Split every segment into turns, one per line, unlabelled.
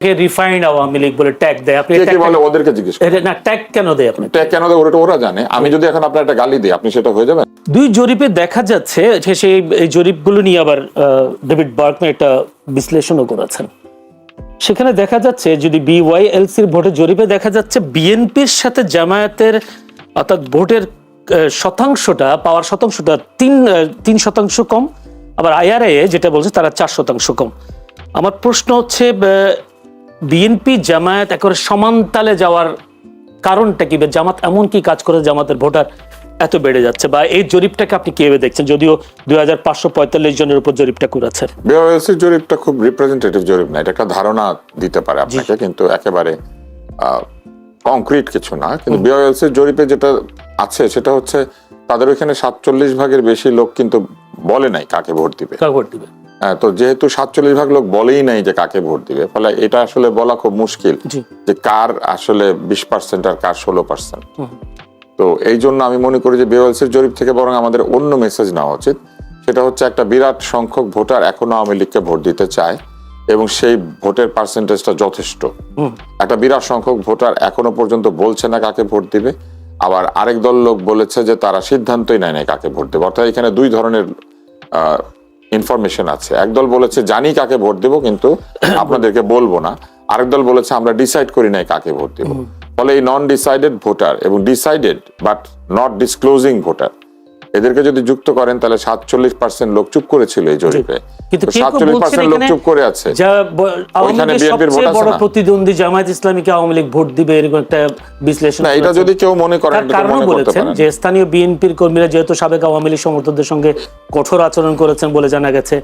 Refined Awami League বলে tag দেয়, আপনি
কে বলে ওদেরকে জিজ্ঞেস করেন
না ট্যাগ কেন দেয়, আপনি
ট্যাগ কেন দেয় ওরা জানে। আমি যদি এখন আপনার একটা গালি দিই আপনি সেটা হয়ে যাবেন।
দুই জরিপে দেখা যাচ্ছে যে সেই জরিপগুলো নিয়ে আবার ডেভিড বার্কম্যান একটা বিশ্লেষণও করেছেন। সেখানে দেখা যাচ্ছে যদি বিওয়াইএলসির ভোটের জরিপে দেখা যাচ্ছে বিএনপির সাথে জামায়াতের অর্থাৎ ভোটের শতাংশটা পাওয়ার শতাংশটা 3% কম, আবার আইআরএ যেটা বলছে তারা 4% কম। আমার প্রশ্ন হচ্ছে বিএনপি জামায়াত একেবারে সমান তালে যাওয়ার কারণটা কি, জামাত এমন কি কাজ করে জামাতের ভোটার এত বেড়ে যাচ্ছে, বা এই জরিপটাকে আপনি কিভাবে দেখছেন, যদিও 2545 জনের উপর জরিপটা করেছে।
বিওয়াইএলসির জরিপটা খুব রিপ্রেজেন্টেটিভ জরিপ না, এটা একটা ধারণা দিতে পারে আপনাকে, কিন্তু একেবারে কংক্রিট কিছু না। কিন্তু বিওয়াইএলসির জরিপে যেটা আছে সেটা হচ্ছে তাদের ওইখানে 47% বেশি লোক কিন্তু বলে নাই কাকে ভোট দিবে। তো যেহেতু 47% লোক বলেই নাই যে কাকে ভোট দিবে, ফলে এটা আসলে বলা খুব মুশকিল যে কার আসলে 20% আর কার 16%। তো এই জন্য আমি মনে করি যে বিওয়াইএলসির জরিপ থেকে বরং আমাদের অন্য মেসেজ নেওয়া উচিত। সেটা হচ্ছে একটা বিরাট সংখ্যক ভোটার এখনো আওয়ামী লীগকে ভোট দিতে চায় এবং সেই ভোটের পার্সেন্টেজটা যথেষ্ট। একটা বিরাট সংখ্যক ভোটার এখনো পর্যন্ত বলছে না কাকে ভোট দিবে, আবার আরেক দল লোক বলেছে যে তারা সিদ্ধান্তই নেয় না কাকে ভোট দেবে। অর্থাৎ এখানে দুই ধরনের ইনফরমেশন আছে। একদল বলেছে জানি কাকে ভোট দেবো কিন্তু আপনাদেরকে বলবো না, আরেক দল বলেছে আমরা ডিসাইড করি নাই কাকে ভোট দেবো। ফলে এই নন ডিসাইডেড ভোটার এবং decided but not disclosing voter এদেরকে যদি যুক্ত করেন তাহলে 47% লোক চুপ করেছিল এই জরিপে, 47% লোক চুপ করে আছে। ওইখানে বিএনপির ভোট আছে না,
প্রতিদ্বন্দ্বী জামায়াত ইসলামীকে আওয়ামী লীগ ভোট দিবে এরকম একটা বিশ্লেষণ।
না, এটা যদি কেউ মনে করেন
কারণ বলেছেন যে স্থানীয় বিএনপির কর্মীরা যেহেতু সাবেক আওয়ামী লীগ সমর্থকদের সঙ্গে কঠোর আচরণ করেছেন বলে জানা গেছে,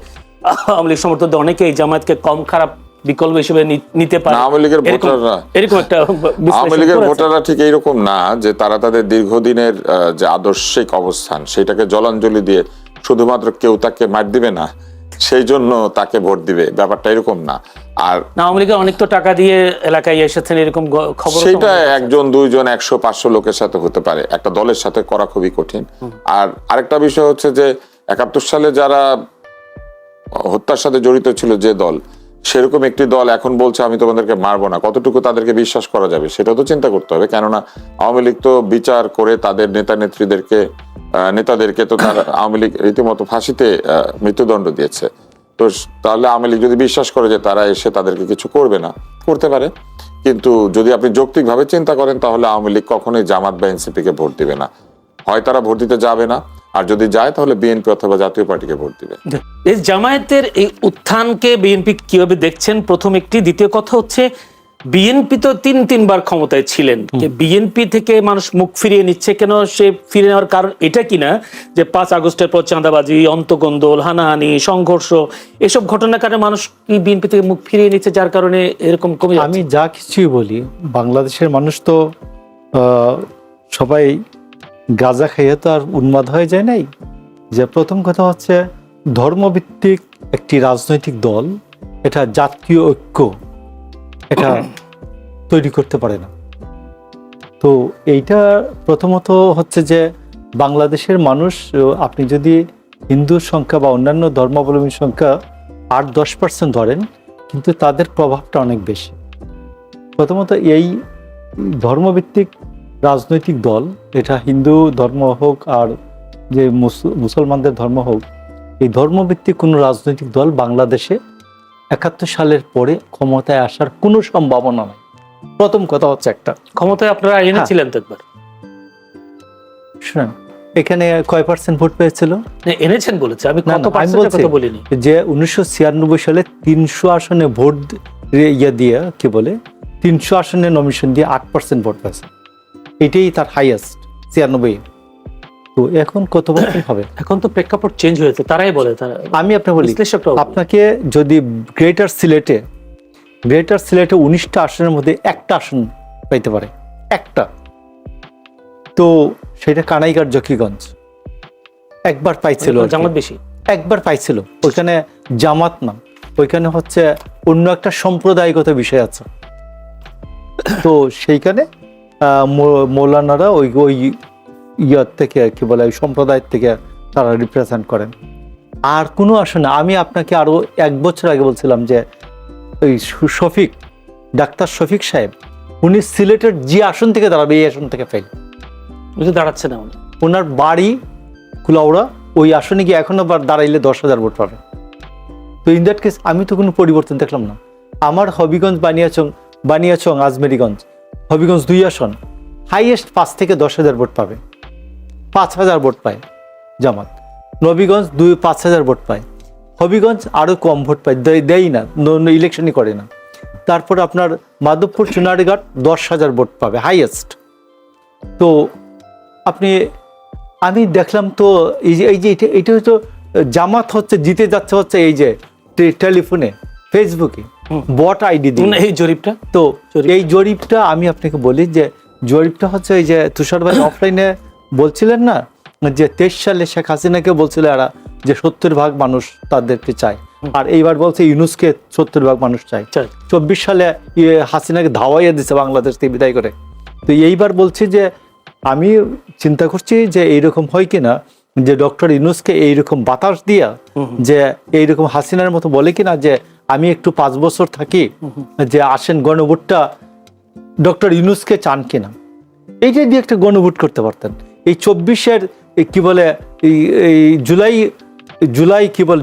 আওয়ামী লীগ সমর্থকদের অনেকেই জামায়াতকে কম খারাপ বিকল্প হিসেবে নিতে পারে।
আওয়ামী লীগের ভোটাররা এরকম একটা আওয়ামী লীগের ভোটাররা ঠিক এইরকম না যে তারা তাদের দীর্ঘদিনের যে আদর্শিক অবস্থান সেটাকে জলাঞ্জলি দিয়ে শুধুমাত্র কেউ তাকে মার দিবে না সেই জন্য তাকে ভোট দিবে, ব্যাপারটা এরকম না। আর
আওয়ামী লীগের অনেক তো টাকা দিয়ে এলাকায় এসেছেন এরকম খবর,
সেটা একজন দুইজন 100-500 লোকের সাথে হতে পারে, একটা দলের সাথে করা খুবই কঠিন। আর আরেকটা বিষয় হচ্ছে যে 71 সালে যারা হত্যার সাথে জড়িত ছিল যে দল, সেরকম একটি দল এখন বলছে আমি তোমাদেরকে মারবো না, কতটুকু তাদেরকে বিশ্বাস করা যাবে সেটা তো চিন্তা করতে হবে। কেননা আওয়ামী লীগ তো বিচার করে তাদের নেতাদেরকে তো তার আওয়ামী লীগ রীতিমতো ফাঁসিতে মৃত্যুদণ্ড দিয়েছে। তো তাহলে আওয়ামী লীগ যদি বিশ্বাস করে যে তারা এসে তাদেরকে কিছু করবে না, করতে পারে। কিন্তু যদি আপনি যৌক্তিকভাবে চিন্তা করেন তাহলে আওয়ামী লীগ কখনোই জামাত বা এনসিপি কে ভোট দিবে না, হয় তারা ভোট দিতে যাবে না, আর যদি যায় তাহলে বিএনপি অথবা জাতীয় পার্টিকে ভোট দিবে।
এই জামায়াতের এই উত্থানকে বিএনপি কিভাবে দেখছেন, প্রথম একটি। দ্বিতীয় কথা হচ্ছে বিএনপি তো তিনবার ক্ষমতায় ছিলেন, বিএনপি থেকে মানুষ মুখ ফিরিয়ে নিচ্ছে কেন? সে ফিরে নেওয়ার কারণ এটা কিনা যে 5 আগস্টের পর চাঁদাবাজি, অন্তকন্দল, হানাহানি, সংঘর্ষ এসব ঘটনার কারণে মানুষ কি বিএনপি থেকে মুখ ফিরিয়ে নিচ্ছে যার কারণে এরকম কমে যাচ্ছে?
আমি যা কিছুই বলি, বাংলাদেশের মানুষ তো সবাই গাঁজা খেয়ে তো আর উন্মাদ হয়ে যায় নাই। যে প্রথম কথা হচ্ছে ধর্মভিত্তিক একটি রাজনৈতিক দল এটা জাতীয় ঐক্য এটা তৈরি করতে পারে না। তো এইটা প্রথমত হচ্ছে যে বাংলাদেশের মানুষ, আপনি যদি হিন্দুর সংখ্যা বা অন্যান্য ধর্মাবলম্বীর সংখ্যা 8-10% ধরেন, কিন্তু তাদের প্রভাবটা অনেক বেশি। প্রথমত এই ধর্মভিত্তিক রাজনৈতিক দল, এটা হিন্দু ধর্ম হোক আর যে মুসলমানদের ধর্ম হোক, এই ধর্মভিত্তিক কোনো রাজনৈতিক দল বাংলাদেশে 71 সালের পরে ক্ষমতায় আসার কোনো সম্ভাবনা নাই। প্রথম কথা হচ্ছে একটা,
ক্ষমতায় আপনারা এনেছিলেন তো একবার,
শুনেন এখানে কয় % ভোট পেয়েছিল?
এনেছেন বলেছে, আমি কত পার্সেন্টের কথা বলিনি।
যে 1996 সালে 300 আসনে ভোট দিয়ে কি বলে 300 আসনে নমিনেশন দিয়ে 8% ভোট পেয়েছে, এটাই তার হাইয়েস্ট 96। তো এখন কত বছর হবে?
এখন তো প্রেক্ষাপট চেঞ্জ হয়েছে, তারাই বলে।
আমি আপনাকে বলি, আপনাকে যদি গ্রেটার সিলেটে 19টা আসনের মধ্যে একটা আসন পাইতে পারে, একটা, তো সেটা কানাইঘাট জকিগঞ্জ একবার পাইছিল,
জামাত বেশি
একবার পাইছিল। ওইখানে জামাত না, ওইখানে হচ্ছে অন্য একটা সম্প্রদায়গত বিষয় আছে। তো সেইখানে মৌলানারা ওই ইয়ার থেকে কি বলে ওই সম্প্রদায়ের থেকে তারা রিপ্রেজেন্ট করেন। আর কোনো আসনে আমি আপনাকে আরো 1 বছর আগে বলছিলাম যে ওই শফিক ডাক্তার শফিক সাহেব, উনি সিলেটের যে আসন থেকে দাঁড়াবে এই আসন থেকে ফেল,
বুঝতে দাঁড়াচ্ছে না উনি।
ওনার বাড়ি কুলাউড়া, ওই আসনে গিয়ে এখনো দাঁড়াইলে 10,000 ভোট পাবে। তো ইন দ্যাট কেস আমি তো কোনো পরিবর্তন দেখলাম না। আমার হবিগঞ্জ, বানিয়াচং আজমেরিগঞ্জ, হবিগঞ্জ 2 আসন হাইয়েস্ট 5 থেকে 10,000 ভোট পাবে, 5,000 ভোট পায় জামাত। নবীগঞ্জ 5,000 ভোট পায়, হবিগঞ্জ আরো কম ভোট পায়, দেয় না, ইলেকশনই করে না। তারপর আপনার মাধবপুর চুনারঘাট 10,000 ভোট পাবে হাইয়েস্ট। তো আমি দেখলাম তো এই যে এটা হয়তো জামাত হচ্ছে জিতে যাচ্ছে হচ্ছে এই যে টেলিফোনে, ফেসবুকে বট আইডি দিয়ে
এই জরিপটা
তো এই জরিপটা আমি আপনাকে বলি যে জরিপটা হচ্ছে এই যে তুষার ভাই অফলাইনে বলছিলেন না যে 23 সালে শেখ হাসিনাকে বলছিল এরা যে 70% মানুষ তাদেরকে চায়, আর এইবার বলছে ইউনুসকে 70% মানুষ চায়। 24 সালে হাসিনাকে ধাওয়াইয়া দিচ্ছে বাংলাদেশ থেকে বিদায় করে। তো এইবার বলছি যে আমি চিন্তা করছি যে এইরকম হয় কিনা যে ডক্টর ইউনুসকে এইরকম বাতাস দিয়া যে এইরকম হাসিনার মতো বলে কিনা যে আমি একটু 5 বছর থাকি, যে আসেন গণভোটটা ডক্টর ইউনুসকে চান কিনা, এইটা দিয়ে একটা গণভোট করতে পারতেন। এই 24-এর কি বলে এই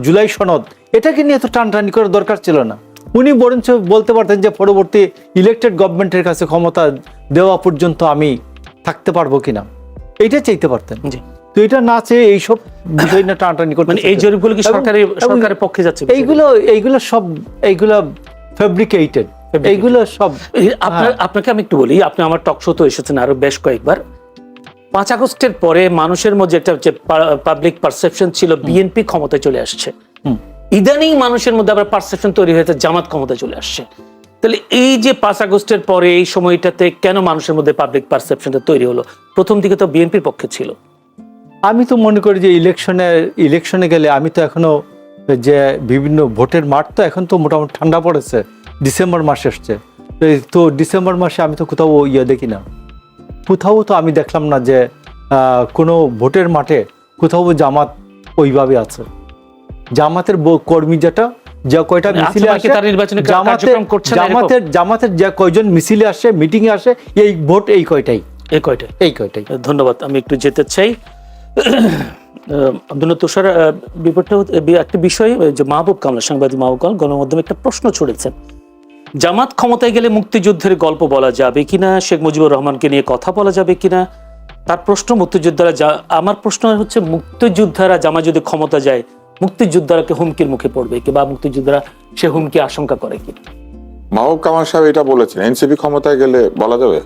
জুলাই সনদ, এটাকে নিয়ে তো টানটানি করার দরকার ছিল না। উনি বরঞ্চ বলতে পারতেন যে পরবর্তী ইলেক্টেড গভর্নমেন্টের কাছে ক্ষমতা দেওয়া পর্যন্ত আমি থাকতে পারবো কিনা, এইটা চাইতে পারতেন। তো এটা না চেয়ে এইসব বিষয় না টানটানি করতে,
মানে এই জরিপগুলো কি সরকারের পক্ষে যাচ্ছে?
এইগুলো সব ফ্যাব্রিকেটেড, এইগুলো সব।
আপনাকে আমি একটু বলি, আপনি আমার টক শো তো এসেছেন আরো বেশ কয়েকবার। 5 আগস্টের পরে মানুষের মধ্যে একটা যে পাবলিক পারসেপশন ছিল বিএনপি ক্ষমতায় চলে আসছে, ইদানিং মানুষের মধ্যে আবার পারসেপশন তৈরি হয়েছে জামাত ক্ষমতায় চলে আসছে। তাহলে এই যে 5 আগস্টের পরে এই সময়টাতে কেন মানুষের মধ্যে পাবলিক পারসেপশনটা তৈরি হলো? প্রথম দিকে তো বিএনপির পক্ষে ছিল।
আমি তো মনে করি যে ইলেকশনে গেলে আমি তো এখনো যে বিভিন্ন ভোটের মাঠ তো এখন তো মোটামুটি ঠান্ডা পড়েছে, ডিসেম্বর মাস এসছে, তো ডিসেম্বর মাসে আমি তো কোথাও দেখি না, কোথাও তো আমি দেখলাম না যে কোনো ভোটের মাঠে কোথাও জামাত ওইভাবে আছে। জামাতের কর্মী যেটা যা কয়টা মিছিলে আসে, জামাতের যা কয়জন মিছিলে আসে, মিটিং এ আসে, এই ভোট এই কয়টাই।
ধন্যবাদ। আমি একটু যেতে চাই আব্দুল তুষার বিপরীতে একটা বিষয়, যে মাহবুব কামলা, সাংবাদিক মাহবুব কামলা গণমাধ্যমে একটা প্রশ্ন ছড়েছেন, জামাত ক্ষমতায় গেলে মুক্তিযুদ্ধের গল্প বলা যাবে কিনা, শেখ মুজিবুর রহমানকে নিয়ে কথা বলা যাবে কিনা। তার প্রশ্ন মুক্তিযোদ্ধারা, আমার প্রশ্ন হচ্ছে মুক্তিযোদ্ধারা জামাত যদি ক্ষমতা যায় মুক্তিযোদ্ধারাকে হুমকির মুখে পড়বে কি, বা মুক্তিযোদ্ধারা সে হুমকি আশঙ্কা করে কিনা?
মাহবুব কামাল সাহেব এটা বলেছেন, এনসিপি ক্ষমতায় গেলে বলা যাবে,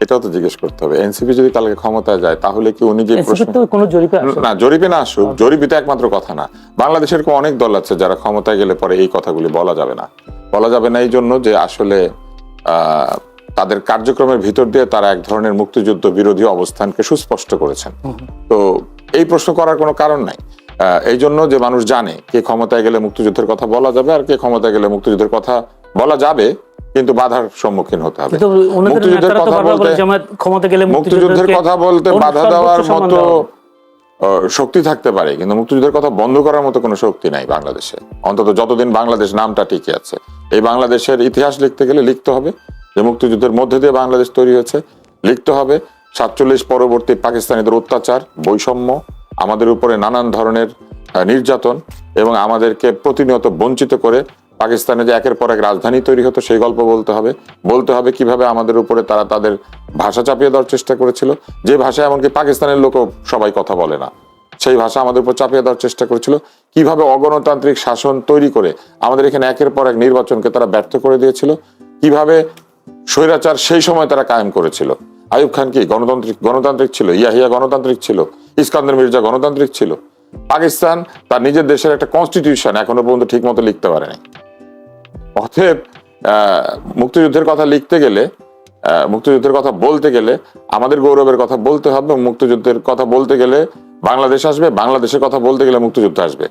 এটাও তো জিজ্ঞেস করতে হবে। এনসিপি যদি কালকে ক্ষমতায় যায় তাহলে কি উনি যে প্রশ্ন, না জরিপে না আসুক, জরিপে তো একমাত্র কথা না, বাংলাদেশের অনেক দল আছে যারা ক্ষমতায় গেলে পরে এই কথাগুলি বলা যাবে না। এই জন্য যে আসলে তাদের কার্যক্রমের ভিতর দিয়ে তারা এক ধরনের মুক্তিযুদ্ধ বিরোধী অবস্থানকে সুস্পষ্ট করেছেন। তো এই প্রশ্ন করার কোনো কারণ নাই। এই জন্য যে মানুষ জানে কে ক্ষমতায় গেলে মুক্তিযুদ্ধের কথা বলা যাবে আর কে ক্ষমতায় গেলে মুক্তিযুদ্ধের কথা বলা যাবে, কিন্তু বাধার সম্মুখীন হতে হবে। মুক্তিযুদ্ধের কথা বলতে বাধা দেওয়ার মতো শক্তি থাকতে পারে, কিন্তু মুক্তিযুদ্ধের কথা বন্ধ করার মতো কোনো শক্তি নাই বাংলাদেশে, অন্তত যতদিন বাংলাদেশ নামটা টিকে আছে। এই বাংলাদেশের ইতিহাস লিখতে গেলে লিখতে হবে যে মুক্তিযুদ্ধের মধ্যে দিয়ে বাংলাদেশ তৈরি হয়েছে, লিখতে হবে 47 পরবর্তী পাকিস্তানিদের অত্যাচার, বৈষম্য, আমাদের উপরে নানান ধরনের নির্যাতন এবং আমাদেরকে প্রতিনিয়ত বঞ্চিত করে পাকিস্তানে যে একের পর এক রাজধানী তৈরি হতো সেই গল্প বলতে হবে কিভাবে আমাদের উপরে তারা তাদের ভাষা চাপিয়ে দেওয়ার চেষ্টা করেছিল, যে ভাষা এমনকি পাকিস্তানের লোকও সবাই কথা বলে না, সেই ভাষা আমাদের উপর চাপিয়ে দেওয়ার চেষ্টা করেছিল, কিভাবে অগণতান্ত্রিক শাসন তৈরি করে আমাদের এখানে একের পর এক নির্বাচনকে তারা ব্যর্থ করে দিয়েছিল, কিভাবে স্বৈরাচার সেই সময় তারা কায়েম করেছিল। আইয়ুব খান কি গণতান্ত্রিক ছিল? ইয়াহিয়া গণতান্ত্রিক ছিল? ইস্কান্দার মির্জা গণতান্ত্রিক ছিল? পাকিস্তান তার নিজের দেশের একটা কনস্টিটিউশন এখনো পর্যন্ত ঠিক মতো লিখতে পারে নাই। অতএব মুক্তিযুদ্ধের কথা লিখতে গেলে, মুক্তিযুদ্ধের কথা বলতে গেলে আমাদের গৌরবের কথা বলতে হবে। মুক্তিযুদ্ধের কথা বলতে গেলে বাংলাদেশ আসবে, বাংলাদেশের কথা বলতে গেলে মুক্তিযুদ্ধ আসবে।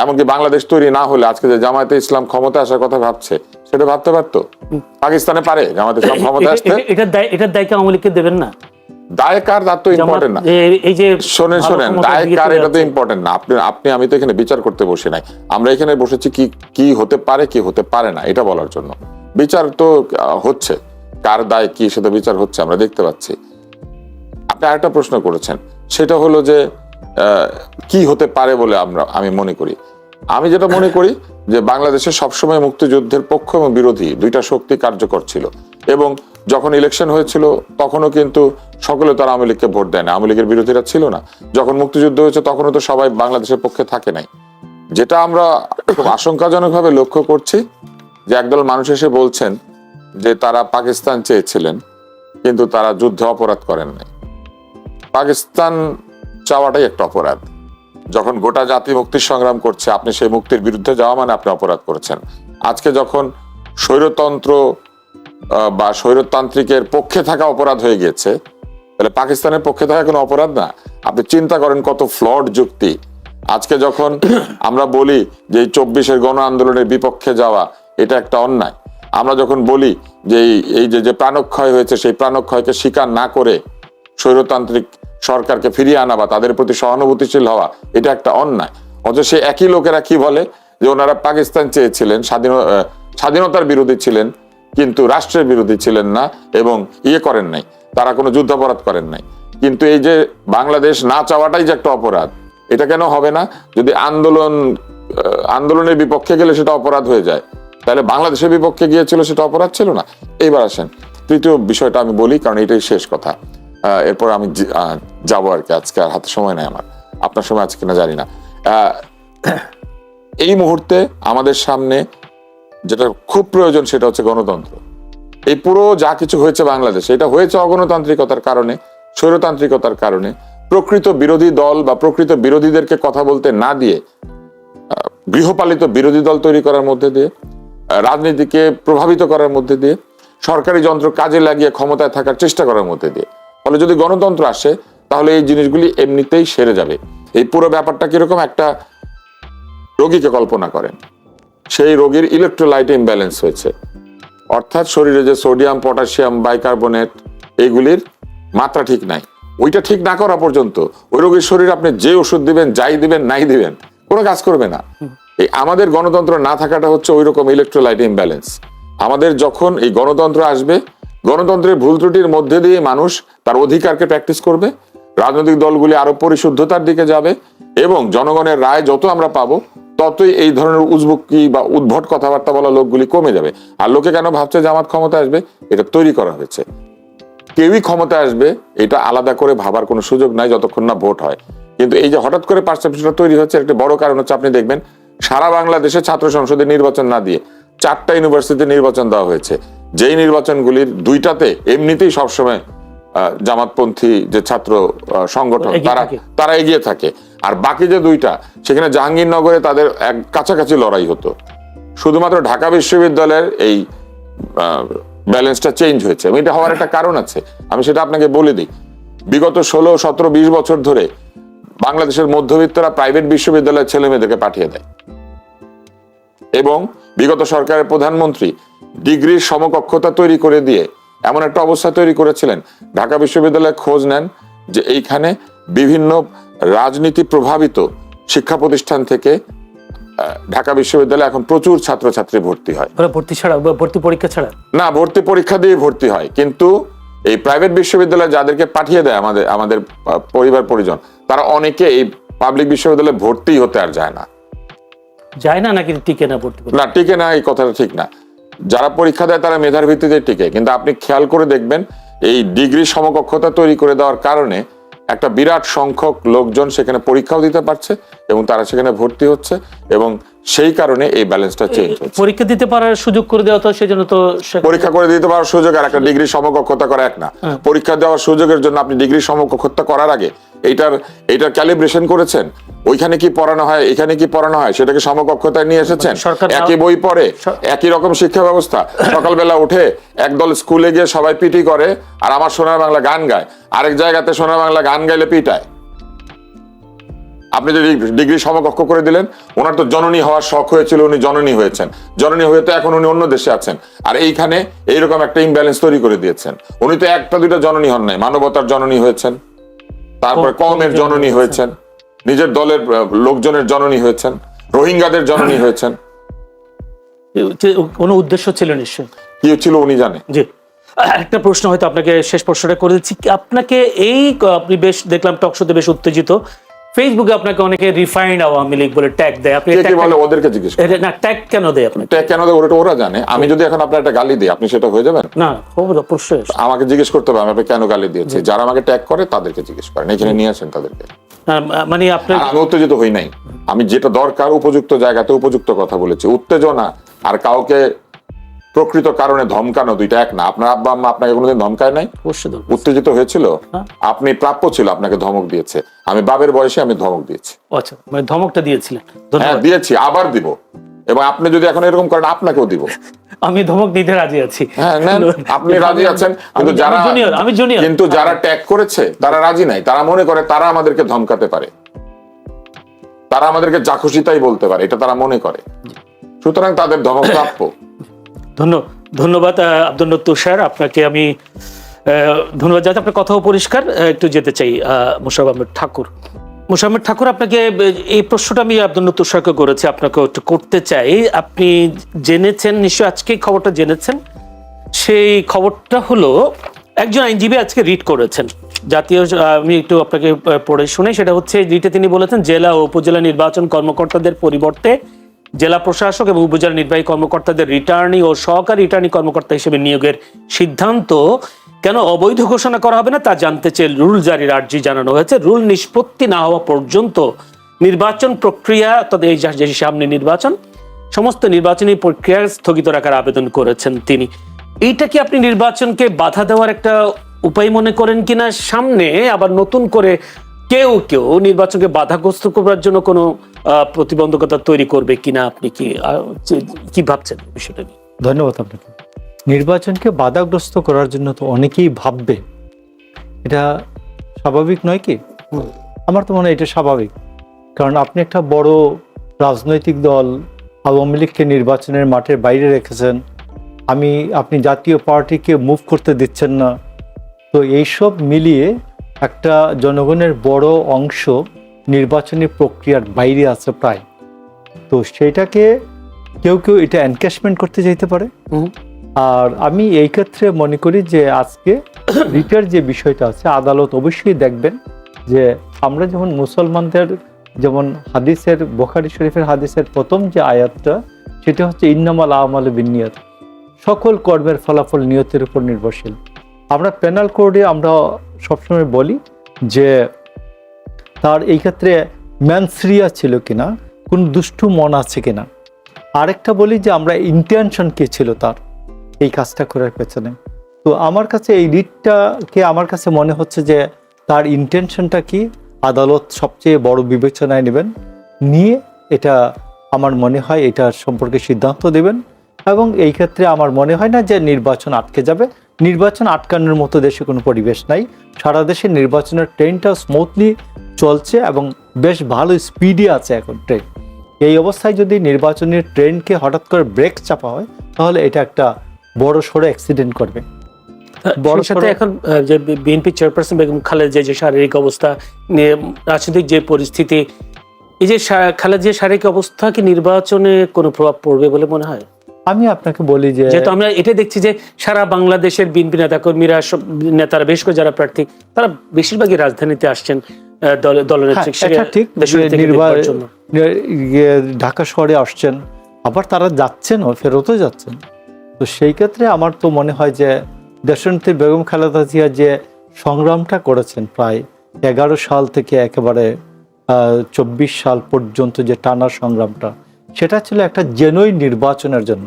এমনকি বাংলাদেশ তৈরি না হলে আজকে যে জামায়াতে ইসলাম ক্ষমতা আসার কথা ভাবছে সেটা ভাবতে পারতো? পাকিস্তানে পারে জামায়াতে ইসলাম ক্ষমতা আসতে?
এটার দায় কি আওয়ামী লীগকে দেবেন না?
দায় কার তার তো ইম্পর্টেন্ট না।
এই যে
শোনেন দায় কার এটা তো ইম্পর্টেন্ট না। আপনি আমি তো এখানে বিচার করতে বসে নাই, আমরা এখানে বসেছি কি হতে পারে কি হতে পারে না এটা বলার জন্য। বিচার তো হচ্ছে, কার দায় কি সেটা বিচার হচ্ছে, আমরা দেখতে পাচ্ছি। আপনি আরেকটা প্রশ্ন করেছেন, সেটা হলো যে কি হতে পারে বলে আমি মনে করি। আমি যেটা মনে করি যে বাংলাদেশে সবসময় মুক্তিযুদ্ধের পক্ষ এবং বিরোধী দুইটা শক্তি কার্যকর ছিল, এবং যখন ইলেকশন হয়েছিল তখনও কিন্তু সকলে তারা আওয়ামী লীগকে ভোট দেয় না, আওয়ামী লীগের বিরোধীরা ছিল না। যখন মুক্তিযুদ্ধ হয়েছে তখনও তো সবাই বাংলাদেশের পক্ষে থাকে নাই। যেটা আমরা খুব আশঙ্কাজনকভাবে লক্ষ্য করছি যে একদল মানুষ এসে বলছেন যে তারা পাকিস্তান চেয়েছিলেন কিন্তু তারা যুদ্ধে অপরাধ করেন নাই। পাকিস্তান চাওয়াটাই একটা অপরাধ। যখন গোটা জাতি মুক্তির সংগ্রাম করছে, আপনি সেই মুক্তির বিরুদ্ধে যাওয়া মানে আপনি অপরাধ করেছেন। আজকে যখন স্বৈরতন্ত্র বা স্বৈরতান্ত্রিকের পক্ষে থাকা অপরাধ হয়ে গিয়েছে, তাহলে পাকিস্তানের পক্ষে থাকা কোনো অপরাধ না? আপনি চিন্তা করেন কত ফ্লড যুক্তি। আজকে যখন আমরা বলি যে এই 24-এর গণ আন্দোলনের বিপক্ষে যাওয়া এটা একটা অন্যায়, আমরা যখন বলি যে এই যে প্রাণক্ষয় হয়েছে সেই প্রাণক্ষয়কে স্বীকার না করে স্বৈরতান্ত্রিক সরকারকে ফিরিয়ে আনা বা তাদের প্রতি সহানুভূতিশীল হওয়া এটা একটা অন্যায়, অথচ সে একই লোকেরা কি বলে যে ওনারা পাকিস্তান চেয়েছিলেন, স্বাধীনতার বিরোধী ছিলেন কিন্তু রাষ্ট্রের বিরোধী ছিলেন না এবং করেন নাই, তারা কোনো যুদ্ধাপরাধ করেন নাই। কিন্তু এই যে বাংলাদেশ না চাওয়াটাই যে একটা অপরাধ, এটা কেন হবে না? যদি আন্দোলনের বিপক্ষে গেলে সেটা অপরাধ হয়ে যায়, তাহলে বাংলাদেশের বিপক্ষে গিয়েছিল সেটা অপরাধ ছিল না? এইবার আসেন তৃতীয় বিষয়টা আমি বলি, কারণ এটাই শেষ কথা। এরপর আমি যাবো আর কি, আজকে আর হাতে সময় নাই আমার, আপনার সময় আছে কিনা জানি না। এই মুহূর্তে আমাদের সামনে যেটা খুব প্রয়োজন সেটা হচ্ছে গণতন্ত্র। এই পুরো যা কিছু হয়েছে বাংলাদেশে, এটা হয়েছে অগণতান্ত্রিকতার কারণে, স্বৈরতান্ত্রিকতার কারণে। প্রকৃত বিরোধী দল বা প্রকৃত বিরোধীদেরকে কথা বলতে না দিয়ে গৃহপালিত বিরোধী দল তৈরি করার মধ্যে দিয়ে, রাজনীতিকে প্রভাবিত করার মধ্যে দিয়ে, সরকারি যন্ত্র কাজে লাগিয়ে ক্ষমতায় থাকার চেষ্টা করার মধ্যে দিয়ে। ফলে যদি গণতন্ত্র আসে তাহলে এই জিনিসগুলি এমনিতেই সেরে যাবে। এই পুরো ব্যাপারটা কিরকম, একটা রোগীকে কল্পনা করেন, সেই রোগীর ইলেকট্রোলাইট ইমব্যালেন্স হয়েছে, অর্থাৎ শরীরে যে সোডিয়াম, পটাশিয়াম, বাইকার্বনেট এইগুলির মাত্রা ঠিক নাই। ওইটা ঠিক না করা পর্যন্ত ওই রোগীর শরীর আপনি যে ওষুধ দিবেন, যাই দিবেন, নাই দিবেন, কোনো কাজ করবে না। এই আমাদের গণতন্ত্র না থাকাটা হচ্ছে ওই রকম ইলেকট্রোলাইট ইমব্যালেন্স। আমাদের যখন এই গণতন্ত্র আসবে, গণতন্ত্রের ভুল ত্রুটির মধ্যে দিয়ে মানুষ তার অধিকারকে প্র্যাকটিস করবে, রাজনৈতিক দলগুলি আরো পরিশুদ্ধতার দিকে যাবে, এবং জনগণের রায় যত আমরা পাবো ততই এই ধরনের উজবুকি বা উদ্ভট কথাবার্তা বলা লোকগুলি কমে যাবে। আর লোকে কেন ভাবছে জামাত ক্ষমতা আসবে? এটা তৈরি করা হয়েছে। কেউই ক্ষমতা আসবে এটা আলাদা করে ভাবার কোনো সুযোগ নাই যতক্ষণ না ভোট হয়। কিন্তু এই যে হঠাৎ করে পার্সেপশনটা তৈরি হচ্ছে, একটা বড় কারণ হচ্ছে আপনি দেখবেন সারা বাংলাদেশে ছাত্র সংসদে নির্বাচন না দিয়ে 4টা ইউনিভার্সিটিতে নির্বাচন দেওয়া হয়েছে, যেই নির্বাচনগুলির 2টাতে এমনিতেই সবসময় জামাতপন্থী যে ছাত্র সংগঠন তারা এগিয়ে থাকে, আর বাকি যে 2টা সেখানে জাহাঙ্গীরনগরে তাদের এক কাছাকাছি লড়াই হতো। শুধুমাত্র ঢাকা বিশ্ববিদ্যালয়ের এই ব্যালেন্সটা চেঞ্জ হয়েছে, এবং এটা হওয়ার একটা কারণ আছে, আমি সেটা আপনাকে বলে দিই। বিগত 16, 17, 20 বছর ধরে বাংলাদেশের মধ্যবিত্তরা প্রাইভেট বিশ্ববিদ্যালয়ের ছেলে মেয়েদেরকে পাঠিয়ে দেয়, এবং বিগত সরকারের প্রধানমন্ত্রী ডিগ্রির সমকক্ষতা তৈরি করে দিয়ে এমন একটা অবস্থা তৈরি করেছিলেন, ঢাকা বিশ্ববিদ্যালয়ে খোঁজ নেন যে এইখানে বিভিন্ন রাজনীতি প্রভাবিত শিক্ষা প্রতিষ্ঠান থেকে ঢাকা বিশ্ববিদ্যালয়ে এখন প্রচুর ছাত্রছাত্রী ভর্তি হয়।
ভর্তি পরীক্ষা ছাড়া
না, ভর্তি পরীক্ষা দিয়ে ভর্তি হয়, কিন্তু এই প্রাইভেট বিশ্ববিদ্যালয়ে যাদেরকে পাঠিয়ে দেয় আমাদের পরিবার পরিজন, তারা অনেকে এই পাবলিক বিশ্ববিদ্যালয়ে ভর্তি হতে আর যায় না।
নাকি টিকে না? ভর্তি
না, টিকে না, এই কথাটা ঠিক না। যারা পরীক্ষা দেয় তারা মেধার ভিত্তিতে টিকে, কিন্তু আপনি খেয়াল করে দেখবেন এই ডিগ্রি সমকক্ষতা তৈরি করে দেওয়ার কারণে একটা বিরাট সংখ্যক লোকজন সেখানে পরীক্ষাও দিতে পারছে এবং তারা সেখানে ভর্তি হচ্ছে, এবং সেই কারণে এই ব্যালেন্সটা চেঞ্জ হচ্ছে।
পরীক্ষা দিতে পারার সুযোগ করে দেওয়া, তো সেজন্য তো
পরীক্ষা করে দিতে পারার সুযোগ আর একটা ডিগ্রি সমকক্ষতা করা এক না। পরীক্ষা দেওয়ার সুযোগের জন্য আপনি ডিগ্রি সমকক্ষতা করার আগে এইটার ক্যালিব্রেশন করেছেন, ওইখানে কি পড়ানো হয়, এখানে কি পড়ানো হয়, সেটাকে সমকক্ষতায় নিয়ে এসেছেন। একই বই পড়ে, একই রকম শিক্ষা ব্যবস্থা, সকালবেলা উঠে একদল স্কুলে গিয়ে সবাই পিটি করে আর আমার সোনার বাংলা গান গায়, আরেক জায়গাতে সোনার বাংলা গান গাইলে পিটায়। আপনি যে ডিগ্রি সমকক্ষ করে দিলেন, ওনার তো জননী হওয়ার শখ হয়েছিল, উনি জননী হয়েছেন, জননী হয়ে তো এখন উনি অন্য দেশে আছেন, আর এইখানে এইরকম একটা ইমব্যালেন্স তৈরি করে দিয়েছেন। উনি তো একটা দুইটা জননী হন নাই, মানবতার জননী হয়েছেন, তারপরে কওমের জননী হয়েছেন, নিজের দলের লোকজনের জননী হয়েছেন, রোহিঙ্গাদের জননী হয়েছেন।
কোনো উদ্দেশ্য ছিল নিশ্চয়,
কি ছিল উনি জানে।
জি, একটা প্রশ্ন হয়তো আপনাকে, শেষ প্রশ্নটা করে দিচ্ছি। আপনাকে আপনি বেশ দেখলাম টক শোতে বেশ উত্তেজিত, ফেসবুকে আপনাকে অনেকে রিফাইন্ড আওয়ামী লীগ বলে ট্যাগ দেয়, আপনি
কে বলে ওদেরকে জিজ্ঞেস করুন।
না, ট্যাগ কেন দেয় আপনাকে?
ট্যাগ কেন দেয় ওরা জানে। আমি যদি এখন আপনার একটা গালি দিই, আপনি সেটা হয়ে যাবেন
না, অবশ্যই
আমাকে জিজ্ঞেস করতে হবে আমি কেন গালি দিয়েছি। যারা আমাকে ট্যাগ করে তাদেরকে জিজ্ঞেস করেন, এখানে নিয়ে আসেন তাদেরকে।
মানে আপনার,
আমি উত্তেজিত হই নাই, আমি যেটা দরকার উপযুক্ত জায়গাতে উপযুক্ত কথা বলেছি। উত্তেজনা আর কাউকে প্রকৃত কারণে ধমকানো দুইটা এক না। আপনার আব্বা আম্মা আপনাকে কোনোদিন ধমকায় নাই? উত্তেজিত হয়েছিল, আপনি প্রাপ্য ছিল, আপনাকে ধমক দিয়েছে। আমি বাবের বয়সে আমি ধমক দিয়েছি।
আচ্ছা, মানে ধমকটা দিয়েছিলেন?
হ্যাঁ দিয়েছি, আবার দিব, এবং আপনি যদি এখন এরকম করেন আপনাকেও দিব।
আমি ধমক দিতে রাজি আছি।
হ্যাঁ নেন, আপনি রাজি আছেন, কিন্তু যারা কিন্তু যারা ট্যাগ করেছে তারা রাজি নাই। তারা মনে করে তারা আমাদেরকে ধমকাতে পারে, তারা আমাদেরকে যা খুশি তাই বলতে পারে, এটা তারা মনে করে। সুতরাং তাদের ধমক প্রাপ্য।
ধন্যবাদ আব্দুল তুষার, আপনাকে আমি ধন্যবাদ জানাই। আপনার কথাও পরিষ্কার। একটু যেতে চাই মোশাররফ আহমেদ ঠাকুর। মোশাররফ আহমেদ ঠাকুর, আপনাকে এই প্রশ্নটা আমি আব্দুল তুষারকে করেছি, আপনাকে একটু করতে চাই। আপনি জেনেছেন নিশ্চয়, আজকে খবরটা জেনেছেন। সেই খবরটা হলো একজন আইনজীবী আজকে রিট করেছেন জাতীয়, আমি একটু আপনাকে পড়ে শুনে, সেটা হচ্ছে রিটে তিনি বলেছেন জেলা ও উপজেলা নির্বাচন কর্মকর্তাদের পরিবর্তে জেলা প্রশাসক এবং উপজেলা নির্বাহী কর্মকর্তাদের রিটার্নি ও সহকারী রিটার্নি কর্মকর্তা হিসেবে নিয়োগের সিদ্ধান্ত কেন অবৈধ ঘোষণা করা হবে না তা জানতে চেয়ে রুল জারির আর্জি জানানো হয়েছে। রুল নিষ্পত্তি না হওয়া পর্যন্ত নির্বাচন প্রক্রিয়া, তাদের এই সামনে নির্বাচন, সমস্ত নির্বাচনী প্রক্রিয়া স্থগিত রাখার আবেদন করেছেন তিনি। এইটা কি আপনি নির্বাচনকে বাধা দেওয়ার একটা উপায় মনে করেন কিনা? সামনে আবার নতুন করে কেউ নির্বাচনকে বাধাগ্রস্ত করার জন্য কোনো প্রতিবন্ধকতা তৈরি করবে কিনা, আপনি কি ভাবছেন বিষয়টা নিয়ে?
ধন্যবাদ আপনাকে। নির্বাচনকে বাধাগ্রস্ত করার জন্য তো অনেকেই ভাববে, এটা স্বাভাবিক নয় কি? আমার তো মনে হয় এটা স্বাভাবিক, কারণ আপনি একটা বড় রাজনৈতিক দল আওয়ামী লীগকে নির্বাচনের মাঠের বাইরে রেখেছেন, আপনি জাতীয় পার্টিকে মুভ করতে দিচ্ছেন না। তো এইসব মিলিয়ে একটা জনগণের বড় অংশ নির্বাচনী প্রক্রিয়ার বাইরে আছে প্রায়। তো সেইটাকে কেউ এটা এনক্যাশমেন্ট করতে চাইতে পারে। আর আমি এই ক্ষেত্রে মনে করি যে আজকে রিটের যে বিষয়টা আছে, আদালত অবশ্যই দেখবেন যে আমরা যেমন মুসলমানদের যেমন হাদিসের, বুখারী শরীফের হাদিসের প্রথম যে আয়াতটা, সেটা হচ্ছে ইন্নামাল আমালু বিন্নিয়াত, সকল কর্মের ফলাফল নিয়তের উপর নির্ভরশীল। আমরা পেনাল কোডে আমরা সবসময় বলি যে তার এই ক্ষেত্রে ম্যানসরিয়া ছিল কিনা, কোন দুষ্টু মন আছে কিনা। আরেকটা বলি যে আমরা ইন্টেনশন কে ছিল তার এই কাজটা করার পেছনে। তো আমার কাছে এই রিটটাকে আমার কাছে মনে হচ্ছে যে তার ইন্টেনশনটা কি আদালত সবচেয়ে বড় বিবেচনায় নেবেন, নিয়ে এটা আমার মনে হয় এটার সম্পর্কে সিদ্ধান্ত দেবেন। এবং এই ক্ষেত্রে আমার মনে হয় না যে নির্বাচন আটকে যাবে। নির্বাচন আটকানোর মতো দেশে কোনো পরিবেশ নাই। সারা দেশে নির্বাচনের ট্রেনটা স্মুথলি চলছে এবং বেশ ভালো স্পিডে আছে এখন ট্রেন। এই অবস্থায় যদি নির্বাচনের ট্রেনকে হঠাৎ করে ব্রেক চাপা হয়, তাহলে এটা একটা বড় সড়ো অ্যাক্সিডেন্ট করবে।
বড় সাথে এখন যে বিএনপি চেয়ারপারসন বেগম খালেদা যে শারীরিক অবস্থা, রাজনৈতিক যে পরিস্থিতি, এই যে খালেদা শারীরিক অবস্থা কি নির্বাচনে কোনো প্রভাব পড়বে বলে মনে হয়?
আমি আপনাকে বলি যে
যেহেতু আমরা এটা দেখছি যে সারা বাংলাদেশের বিএনপি নেতাকর্মীরা, সব নেতারা, বেশ করে যারা প্রার্থী, তারা বেশিরভাগই রাজধানীতে আসছেন দলনেত্রী
ঢাকা শহরে আসছেন, আবার তারা যাচ্ছেনও, ফেরতও যাচ্ছেন। তো সেই ক্ষেত্রে আমার তো মনে হয় যে দেশনেত্রী বেগম খালেদা জিয়া যে সংগ্রামটা করেছেন প্রায় 11 সাল থেকে একেবারে 24 সাল পর্যন্ত, যে টানা সংগ্রামটা, সেটা ছিল একটা জেনুইন নির্বাচনের জন্য।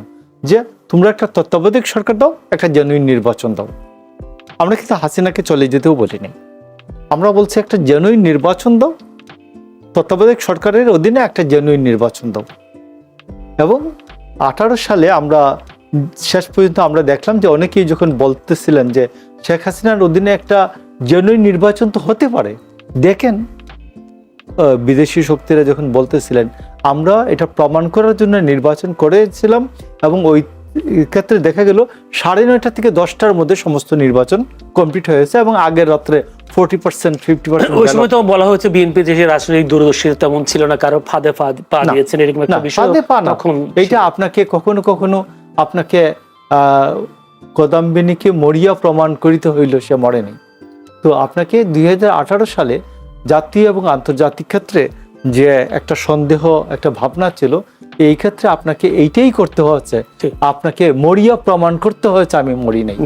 যে তোমরা একটা তত্ত্বাবধায়ক সরকার দাও, একটা জেনুইন নির্বাচন দাও। আমরা কিন্তু হাসিনাকে চলে যেতেও বলিনি, আমরা বলছি একটা জেনুইন নির্বাচন দাও, তত্ত্বাবধায়ক সরকারের অধীনে একটা জেনুইন নির্বাচন দাও। এবং 18 সালে আমরা শেষ পর্যন্ত আমরা দেখলাম যে অনেকেই যখন বলতেছিলেন যে শেখ হাসিনার অধীনে একটা জেনুইন নির্বাচন তো হতে পারে, দেখেন বিদেশি শক্তিরা যখন বলতেছিলেন আমরা এটা প্রমাণ করার জন্য নির্বাচন করেছিলাম, এবং ওই ক্ষেত্রে দেখা গেল 9:30 থেকে 10টার মধ্যে সমস্ত নির্বাচন কমপ্লিট হয়েছে, এবং আগের রাত্রে 40% 50%।
ওই সময় তো বলা হয়েছে বিএনপি দেশের রাজনৈতিক দূরদর্শিতা তেমন ছিল না, কারো ফাঁদে পা দিয়েছেন এরকম একটা বিষয় তখন।
এটা আপনাকে কখনো কখনো আপনাকে কদম্বিনীকে মরিয়া প্রমাণ করিতে হইল, সে মরেনি। তো আপনাকে 2018 সালে জাতীয় এবং আন্তর্জাতিক ক্ষেত্রে যে একটা সন্দেহ, একটা ভাবনা ছিল, এই ক্ষেত্রে আপনাকে এইটাই করতে হচ্ছে, আপনাকে মরিয়া প্রমাণ করতে হয়েছে আমি মরি নাই।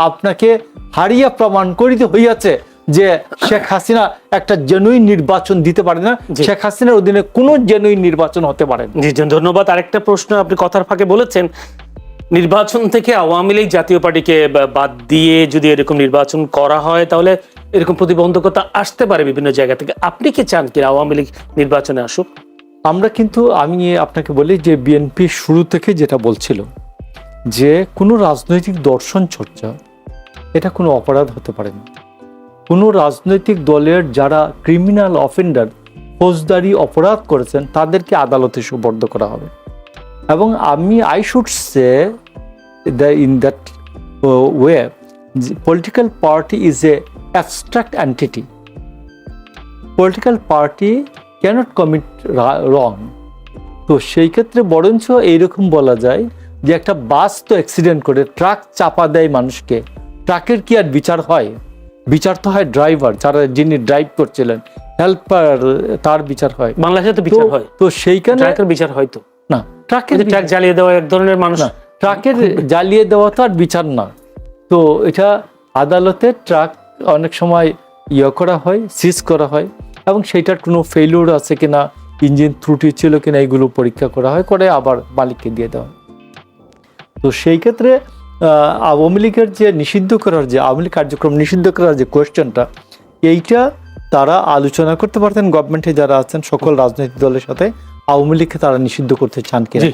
আপনাকে হারিয়া প্রমাণ করিতে হইয়াছে যে শেখ হাসিনা একটা জেনুইন নির্বাচন দিতে পারে না, শেখ হাসিনার অধীনে কোনো জেনুইন নির্বাচন হতে পারে না।
জি ধন্যবাদ। আরেকটা প্রশ্ন আপনি কথার ফাঁকে বলেছেন, নির্বাচন থেকে আওয়ামী লীগ জাতীয় পার্টিকে বাদ দিয়ে যদি এরকম নির্বাচন করা হয় তাহলে এরকম প্রতিবন্ধকতা আসতে পারে বিভিন্ন জায়গা থেকে। আপনি কি চান কি আওয়ামী লীগ নির্বাচনে আসুক?
আমরা কিন্তু, আমি আপনাকে বলি যে বিএনপি শুরু থেকে যেটা বলছিল যে কোনো রাজনৈতিক দর্শন চর্চা এটা কোনো অপরাধ হতে পারে না। কোনো রাজনৈতিক দলের যারা ক্রিমিনাল অফেন্ডার, ফৌজদারি অপরাধ করেছেন, তাদেরকে আদালতে সুপর্দ করা হবে। এবং I should say in that way, political party is a abstract entity. Political party cannot commit wrong. তো সেই ক্ষেত্রে বরঞ্চ এইরকম বলা যায় যে একটা বাস তো অ্যাক্সিডেন্ট করে ট্রাক চাপা দেয় মানুষকে, ট্রাকের কি আর বিচার হয়? বিচার তো হয় ড্রাইভার, যিনি ড্রাইভ করছিলেন, হেল্পার, তার বিচার হয়।
বাংলাদেশে তো বিচার হয়।
তো সেইখানে
ট্রাকের বিচার হয় তো
না, ট্রাক
জ্বালিয়ে দেওয়া এক ধরনের মানুষ,
ট্রাকের জ্বালিয়ে দেওয়া তো আর বিচার না। তো এটা আদালতে ট্রাক অনেক সময় করা হয়, সিজ করা হয়, এবং সেইটার কোনো ফেলিউর আছে কিনা, ইঞ্জিন ত্রুটি ছিল কিনা, এগুলো পরীক্ষা করা হয়, করে আবার মালিককে দিয়ে দেওয়া হয়। তো সেই ক্ষেত্রে আওয়ামী লীগের যে নিষিদ্ধ করার, যে আওয়ামী লীগ কার্যক্রম নিষিদ্ধ করার যে কোয়েশ্চেনটা, এইটা তারা আলোচনা করতে পারতেন গভর্নমেন্টে যারা আছেন সকল রাজনৈতিক দলের সাথে, আওয়ামী লীগকে তারা নিষিদ্ধ করতে চান কিনা।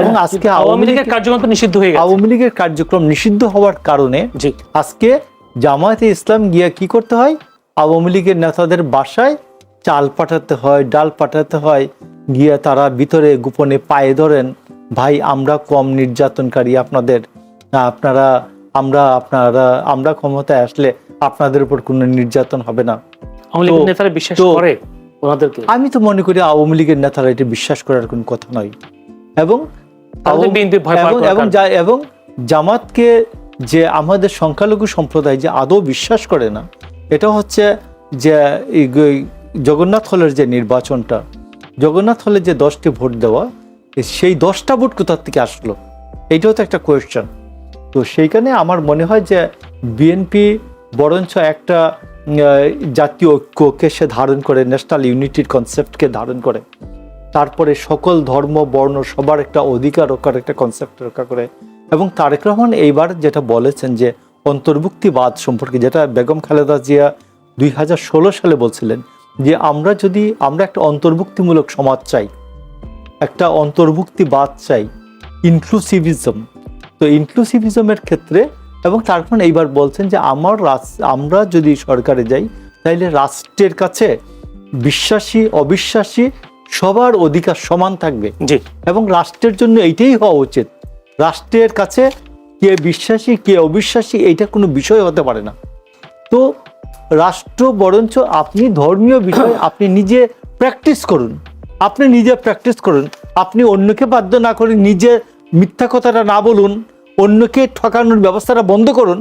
এবং আজকে
আওয়ামী লীগের কার্যক্রম নিষিদ্ধ হয়ে গেছে।
আওয়ামী লীগের কার্যক্রম নিষিদ্ধ হওয়ার কারণে আজকে জামায়াতে ইসলাম গিয়ে কি করতে হয়, আওয়ামী লীগের নেতাদের বাসায় চাল পাঠাতে হয়, ডাল পাঠাতে হয়, গিয়ে তারা ভিতরে গোপনে পায়ে ধরেন, ভাই আমরা কম নির্যাতনকারী আপনাদের, আমরা ক্ষমতায় আসলে আপনাদের উপর কোনো নির্যাতন হবে না।
বিশ্বাস করে ওনাদেরকে? আমি
তো মনে করি আওয়ামী লীগের নেতারা এটা বিশ্বাস করার কোনো কথা নয়। এবং জামাতকে যে আমাদের সংখ্যালঘু সম্প্রদায় যে আদৌ বিশ্বাস করে না, এটা হচ্ছে যে জগন্নাথ হলের যে নির্বাচনটা, জগন্নাথ হলে যে 10টি ভোট দেওয়া, সেই 10টা ভোট কোথার থেকে আসলো, এইটাও তো একটা কোয়েশ্চেন। তো সেইখানে আমার মনে হয় যে বিএনপি বরঞ্চ একটা জাতীয় ঐক্যকে সে ধারণ করে, ন্যাশনাল ইউনিটির কনসেপ্টকে ধারণ করে, তারপরে সকল ধর্ম বর্ণ সবার একটা অধিকার রক্ষার একটা কনসেপ্ট রক্ষা করে। এবং তারেক রহমান এইবার যেটা বলেছেন যে অন্তর্ভুক্তিবাদ সম্পর্কে, যেটা বেগম খালেদা জিয়া 2016 সালে বলছিলেন যে আমরা একটা অন্তর্ভুক্তিমূলক সমাজ চাই, একটা অন্তর্ভুক্তিবাদ চাই, ইনক্লুসিভিজম। তো ইনক্লুসিভিজমের ক্ষেত্রে, এবং তারপর এইবার বলছেন যে আমরা যদি সরকারে যাই তাইলে রাষ্ট্রের কাছে বিশ্বাসী অবিশ্বাসী সবার অধিকার সমান থাকবে, এবং রাষ্ট্রের জন্য এইটাই হওয়া উচিত। রাষ্ট্রের কাছে কে বিশ্বাসী কে অবিশ্বাসী এইটা কোনো বিষয় হতে পারে না। তো রাষ্ট্র বরঞ্চ আপনি ধর্মীয় বিষয় আপনি নিজে প্র্যাকটিস করুন, আপনি অন্যকে বাধ্য না করে নিজে মিথ্যা কথাটা না বলুন, অন্যকে ঠকানোর ব্যবস্থাটা বন্ধ করুন,